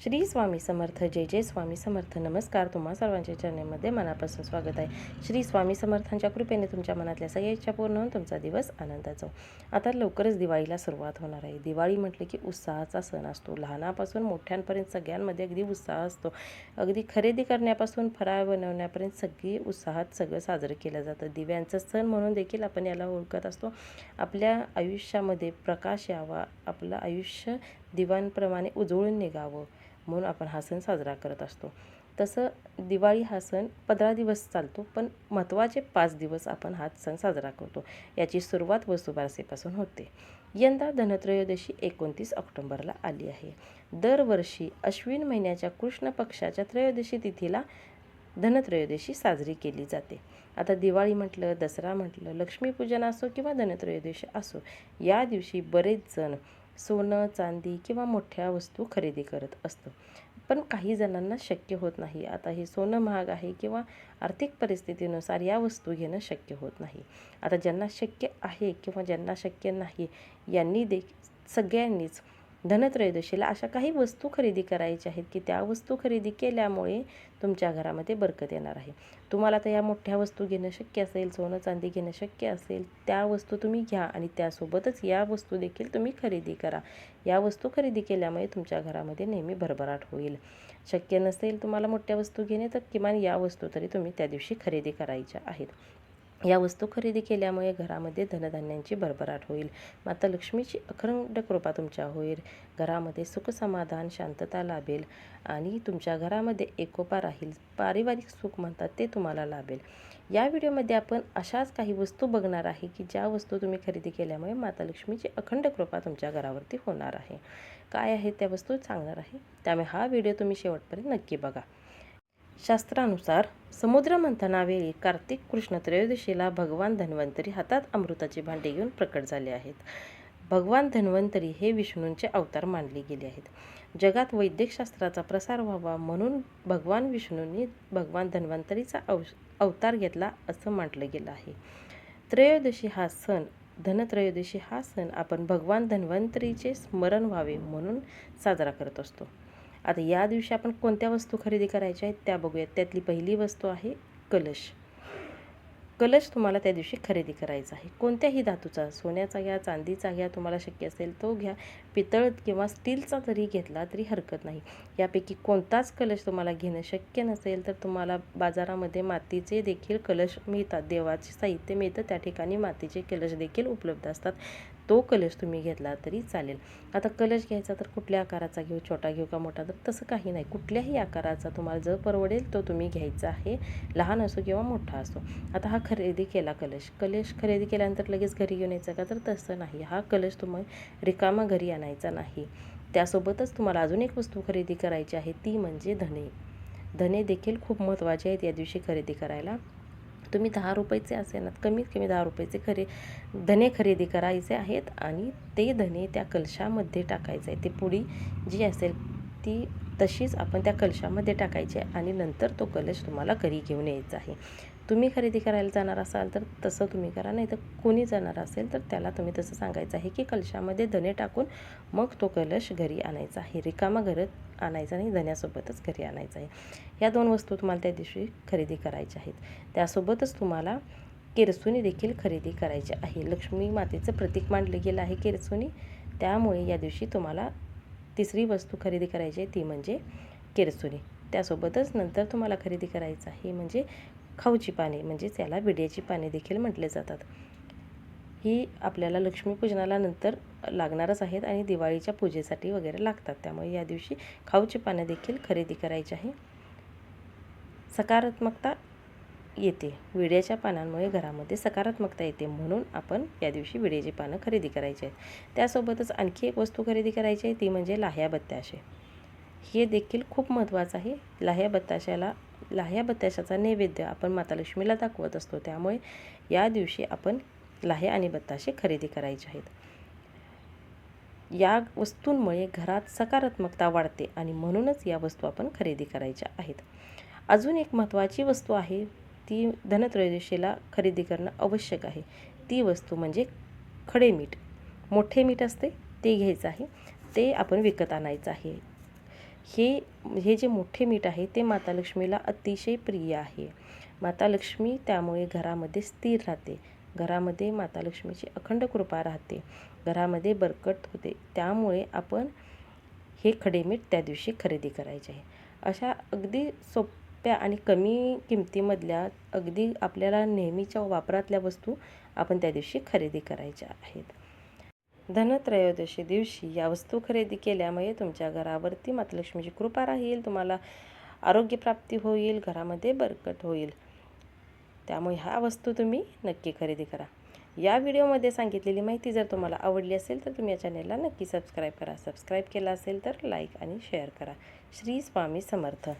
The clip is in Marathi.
श्री स्वामी समर्थ. जय जय स्वामी समर्थ. नमस्कार. तुम्हा सर्वांच्या चॅनलमध्ये मनापासून स्वागत आहे. श्री स्वामी समर्थांच्या कृपेने तुमच्या मनातल्या सगळ्या इच्छा पूर्ण होऊन तुमचा दिवस आनंदाचा हो. आता लवकरच दिवाळीला सुरुवात होणार आहे. दिवाळी म्हटलं की उत्साहाचा सण असतो. लहानापासून मोठ्यांपर्यंत सगळ्यांमध्ये अगदी उत्साह असतो. अगदी खरेदी करण्यापासून फराळ बनवण्यापर्यंत सगळी उत्साहात सगळं साजरं केलं जातं. दिव्यांचा सण म्हणून देखील आपण याला ओळखत असतो. आपल्या आयुष्यामध्ये प्रकाश यावा, आपलं आयुष्य दिव्यांप्रमाणे उजळून निघावं म्हणून आपण हा सण साजरा करत असतो. तसं दिवाळी हा सण 15 दिवस चालतो, पण महत्त्वाचे 5 दिवस आपण हा सण साजरा करतो. याची सुरुवात वसुबारसेपासून होते. यंदा धनत्रयोदशी 29 ऑक्टोबरला आली आहे. दरवर्षी अश्विन महिन्याच्या कृष्ण पक्षाच्या त्रयोदशी तिथीला धनत्रयोदशी साजरी केली जाते. आता दिवाळी म्हटलं, दसरा म्हटलं, लक्ष्मीपूजन असो किंवा धनत्रयोदशी असो, या दिवशी बरेच जण सोनं, चांदी किंवा मोठ्या वस्तू खरेदी करत असतं. पण काही जणांना शक्य होत नाही. आता हे सोनं महाग आहे किंवा आर्थिक परिस्थितीनुसार या वस्तू घेणं शक्य होत नाही. आता ज्यांना शक्य आहे किंवा ज्यांना शक्य नाही, यांनी सगळ्यांनीच धनत्रयोदशीला अशा काही वस्तू खरेदी करायच्या आहेत की त्या वस्तू खरेदी केल्यामुळे तुमच्या घरामध्ये बरकत येणार आहे. तुम्हाला तर या मोठ्या वस्तू घेणं शक्य असेल, सोनं चांदी घेणं शक्य असेल, त्या वस्तू तुम्ही घ्या आणि त्यासोबतच या वस्तू देखील तुम्ही खरेदी करा. या वस्तू खरेदी केल्यामुळे तुमच्या घरामध्ये नेहमी भरभराट होईल. शक्य नसेल तुम्हाला मोठ्या वस्तू घेणे, तर किमान या वस्तू तरी तुम्ही त्या दिवशी खरेदी करायच्या आहेत. या वस्तू खरेदी केल्यामुळे घरामध्ये धनधान्यांची भरभराट होईल. माता लक्ष्मीची अखंड कृपा तुमच्यावर होईल. घरामध्ये सुख समाधान शांतता लाभेल आणि तुमच्या घरामध्ये एकोपा राहील. पारिवारिक सुख म्हणतात ते तुम्हाला लाभेल. या व्हिडिओमध्ये आपण अशाच काही वस्तू बघणार आहे की ज्या वस्तू तुम्ही खरेदी केल्यामुळे माता लक्ष्मीची अखंड कृपा तुमच्या घरावरती होणार आहे. काय आहे त्या वस्तू सांगणार आहे, त्यामुळे हा व्हिडिओ तुम्ही शेवटपर्यंत नक्की बघा. शास्त्रानुसार समुद्र मंथनावेळी कार्तिक कृष्ण त्रयोदशीला भगवान धन्वंतरी हातात अमृताचे भांडे घेऊन प्रकट झाले आहेत. भगवान धन्वंतरी हे विष्णूंचे अवतार मानले गेले आहेत. जगात वैद्यकशास्त्राचा प्रसार व्हावा म्हणून भगवान विष्णूंनी भगवान धन्वंतरीचा अवतार घेतला असं म्हटलं गेलं आहे. धनत्रयोदशी हा सण आपण भगवान धन्वंतरीचे स्मरण व्हावे म्हणून साजरा करत असतो. आता या दिवशी आपण कोणत्या वस्तू खरेदी करायच्या आहेत त्या बघूयात. त्यातली पहिली वस्तू आहे कलश. कलश तुम्हाला त्या दिवशी खरेदी करायचा आहे. कोणत्याही धातूचा, सोन्याचा घ्या, चांदीचा घ्या, तुम्हाला शक्य असेल तो घ्या. पितळ किंवा स्टीलचा जरी घेतला तरी हरकत नाही. यापैकी कोणताच कलश तुम्हाला घेणं शक्य नसेल तर तुम्हाला बाजारामध्ये मातीचे देखील कलश मिळतात. देवाचे साहित्य मिळतं, त्या ठिकाणी मातीचे कलश देखील उपलब्ध असतात. तो कलश तुम्ही घेतला तरी चालेल. आता कलश घ्यायचा तर कुठल्या आकाराचा घेऊ, छोटा घेऊ का मोठा, तर तसं काही नाही. कुठल्याही आकाराचा तुम्हाला जो परवडेल तो तुम्ही घ्यायचा आहे, लहान असो किंवा मोठा असो. आता हा खरेदी केला कलश खरेदी केल्यानंतर लगेच घरी घेऊन यायचा का, तर तसं नाही. हा कलश तुम्ही रिकामा घरी आणायचा नाही. त्यासोबतच तुम्हाला अजून एक वस्तू खरेदी करायची आहे, ती म्हणजे धने. धने देखील खूप महत्त्वाचे आहेत या दिवशी खरेदी करायला. तुम्ही 10 रुपयाचे असेल ना, कमीत कमी 10 रुपयाचे धने खरेदी करायचे आहेत आणि ते धने त्या कलशामध्ये टाकायचे आहे. ते पुडी जी असेल ती तशीच आपण त्या कलशामध्ये टाकायची आहे आणि नंतर तो कलश तुम्हाला घरी घेऊन यायचा आहे. तुम्ही खरेदी करायला जाणार असाल तर तसं तुम्ही करा, नाही तर कोणी जाणार असेल तर त्याला तुम्ही तसं सांगायचं आहे की कलशामध्ये धने टाकून मग तो कलश घरी आणायचा आहे. रिकामा घरात आणायचा नाही, धन्यासोबतच घरी आणायचा आहे. ह्या 2 वस्तू तुम्हाला त्या दिवशी खरेदी करायच्या आहेत. त्यासोबतच तुम्हाला केरसुणी देखील खरेदी करायची आहे. लक्ष्मी मातेचं प्रतीक मानलं गेलं आहे केरसुणी. त्यामुळे या दिवशी तुम्हाला तिसरी वस्तू खरेदी करायची आहे, ती म्हणजे केरसुणी. त्यासोबतच नंतर तुम्हाला खरेदी करायचं आहे म्हणजे खाऊची पाने, म्हणजेच याला विड्याची पाने देखील म्हटले जातात. ही आपल्याला लक्ष्मीपूजनाला नंतर लागणारच आहेत आणि दिवाळीच्या पूजेसाठी वगैरे लागतात. त्यामुळे या दिवशी खाऊची पानं देखील खरेदी करायची आहे. सकारात्मकता येते. विड्याच्या पानांमुळे घरामध्ये सकारात्मकता येते म्हणून आपण या दिवशी विड्याची पानं खरेदी करायची आहेत. त्यासोबतच आणखी एक वस्तू खरेदी करायची आहे, ती म्हणजे लाह्या बत्ताशे. हे देखील खूप महत्त्वाचं आहे. लाह्या बत्ताशाचा नैवेद्य आपण माता लक्ष्मीला दाखवत असतो. त्यामुळे या दिवशी आपण लाह्या आणि बत्ताशे खरेदी करायचे आहेत. या वस्तूंमुळे घरात सकारात्मकता वाढते आणि म्हणूनच या वस्तू आपण खरेदी करायच्या आहेत. अजून एक महत्त्वाची वस्तू आहे, ती धनत्रयोदशीला खरेदी करणं आवश्यक आहे. ती वस्तू म्हणजे खडे मीठ. मोठे मीठ असते ते घ्यायचं आहे, ते आपण विकत आणायचं आहे. हे जे मोठे मीठ आहे ते माता लक्ष्मीला अतिशय प्रिय आहे. माता लक्ष्मी त्यामुळे घरामध्ये स्थिर राहते. घरामध्ये माता लक्ष्मीची अखंड कृपा राहते. घरामध्ये बरकत होते. त्यामुळे आपण हे खडे मीठ त्या दिवशी खरेदी करायचे आहे. अशा अगदी सोप्या आणि कमी किमतीमधल्या अगदी आपल्याला नेहमीच्या वापरातल्या वस्तू आपण त्या दिवशी खरेदी करायच्या आहेत. धनत्रयोदशी दिवशी या वस्तू खरेदी केल्यामुळे तुमच्या घरावरती माता लक्ष्मीची कृपा राहील. तुम्हाला आरोग्यप्राप्ती होईल. घरामध्ये बरकत होईल. त्यामुळे ह्या वस्तू तुम्ही नक्की खरेदी करा. या व्हिडिओमध्ये सांगितलेली माहिती जर तुम्हाला आवडली असेल तर तुम्ही या चॅनेलला नक्की सबस्क्राईब करा. सबस्क्राईब केला असेल तर लाईक आणि शेअर करा. श्री स्वामी समर्थ.